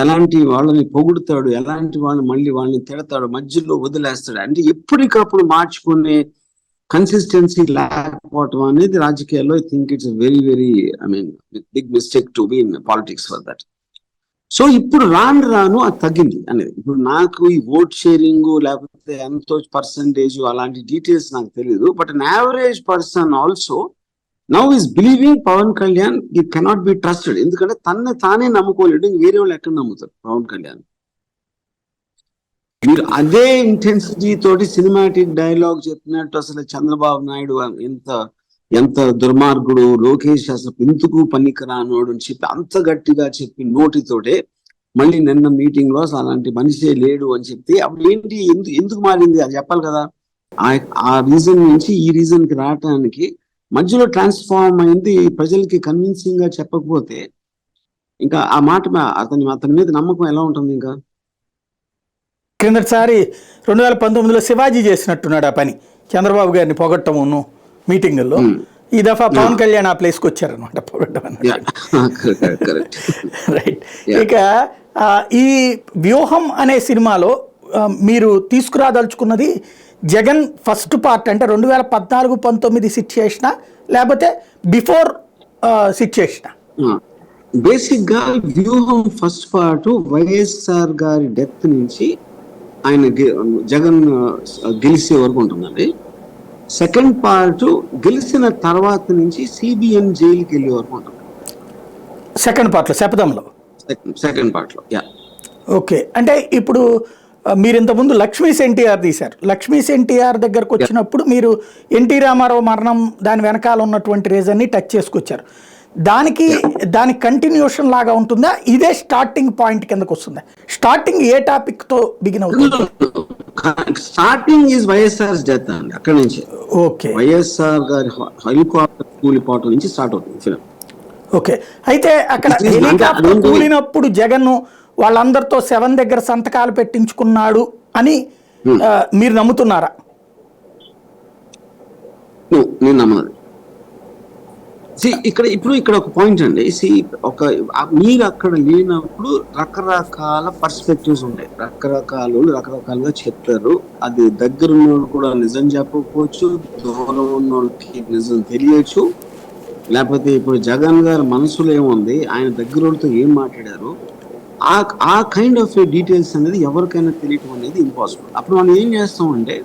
ఎలాంటి వాళ్ళని పొగుడుతాడు, ఎలాంటి వాళ్ళని మళ్ళీ వాళ్ళని తిడతాడు, మధ్యలో వదిలేస్తాడు. అంటే ఎప్పటికప్పుడు మార్చుకునే కన్సిస్టెన్సీ లేకపోవటం అనేది రాజకీయాల్లో I think it's very very big mistake to be in politics for that. So ఇప్పుడు రాను అది తగ్గింది అనేది. ఇప్పుడు నాకు ఈ ఓట్ షేరింగ్ లేకపోతే ఎంతో పర్సంటేజ్ అలాంటి డీటెయిల్స్ నాకు తెలియదు. But an average person also now is believing Pawan Kalyan it cannot be trusted. ఎందుకంటే తానే నమ్ముకోలేడు, వేరే వాళ్ళు ఎక్కడ నమ్ముతారు పవన్ కళ్యాణ్? మీరు అదే ఇంటెన్సిటీ తోటి సినిమాటిక్ డైలాగ్ చెప్పినట్టు అసలు చంద్రబాబు నాయుడు ఎంత దుర్మార్గుడు, లోకేష్ అసలు ఎందుకు పనికిరానోడు అని చెప్పి అంత గట్టిగా చెప్పి నోటితోటే మళ్ళీ నిన్న మీటింగ్ లో అసలు అలాంటి మనిషే లేడు అని చెప్తే అప్పుడు ఏంటి, ఎందుకు మారింది అది చెప్పాలి కదా. ఆ రీజన్ నుంచి ఈ రీజన్ కి రావటానికి మధ్యలో ట్రాన్స్ఫార్మ్ అయింది. ప్రజలకి కన్విన్సింగ్ గా చెప్పకపోతే ఇంకా ఆ మాట అతని మీద నమ్మకం ఎలా ఉంటుంది? ఇంకా క్రిందటిసారి 2019లో శివాజీ చేసినట్టున్నాడు ఆ పని, చంద్రబాబు గారిని పొగట్టమును మీటింగుల్లో. ఈ దఫా పవన్ కళ్యాణ్ ఆ ప్లేస్కి వచ్చారనమాట పొగట్టం. రైట్. ఇక ఈ వ్యూహం అనే సినిమాలో మీరు తీసుకురాదలుచుకున్నది జగన్ ఫస్ట్ పార్ట్ అంటే 2014-19 సిచ్యుయేషనా లేకపోతే బిఫోర్ సిచ్యుయేషనా? బేసిక్ గా వ్యూహం ఫస్ట్ పార్ట్ వైఎస్ఆర్ గారి డెత్ నుంచి ఆయన జగన్ గెలిచే వరకు ఉంటుందండి. సెకండ్ పార్ట్ గెలిచిన తర్వాత నుంచి సిబిఎన్ జైలుకి వెళ్ళే వరకు ఉంటుంది. సెకండ్ పార్ట్లో శపథంలో సెకండ్ పార్ట్లో ఓకే. అంటే ఇప్పుడు మీరు ఇంతకుముందు లక్ష్మీస్ ఎన్టీఆర్ తీశారు. లక్ష్మీస్ ఎన్టీఆర్ దగ్గరకు వచ్చినప్పుడు మీరు ఎన్టీ రామారావు మరణం దాని వెనకాల ఉన్నటువంటి రీజన్ని టచ్ చేసుకొచ్చారు. దాని కంటిన్యూషన్ లాగా ఉంటుందా, ఇదే స్టార్టింగ్ పాయింట్ కిందకు వస్తుందా? స్టార్టింగ్ ఏ టాపిక్ తో బిగిన్ అవుతుంది? స్టార్టింగ్ ఈజ్ వైఎస్ఆర్ డెత్ అండి. అక్కడ నుంచి ఓకే, వైఎస్ఆర్ గారి హెలికాప్టర్ కూలిపోవటం నుంచి స్టార్ట్ అవుతుంది ఫిల్మ్. ఓకే. అయితే అక్కడ హెలికాప్టర్ కూలినప్పుడు జగన్ వాళ్ళందరితో 7 దగ్గర సంతకాలు పెట్టించుకున్నాడు అని మీరు నమ్ముతున్నారా? నేను నమ్మదు. ఇక్కడ ఒక పాయింట్ అండి. మీరు అక్కడ లేనప్పుడు రకరకాల పర్స్పెక్టివ్స్ ఉంటాయి, రకరకాలుగా చెప్తారు. అది దగ్గర ఉన్నోళ్ళు కూడా నిజం చెప్పకపోవచ్చు, దూరం ఉన్నోళ్ళకి నిజం తెలియచ్చు. లేకపోతే ఇప్పుడు జగన్ గారి మనసులో ఏముంది, ఆయన దగ్గరతో ఏం మాట్లాడారు, ఆ కైండ్ ఆఫ్ డీటెయిల్స్ అనేది ఎవరికైనా తెలియటం అనేది ఇంపాసిబుల్. అప్పుడు మనం ఏం చేస్తామంటే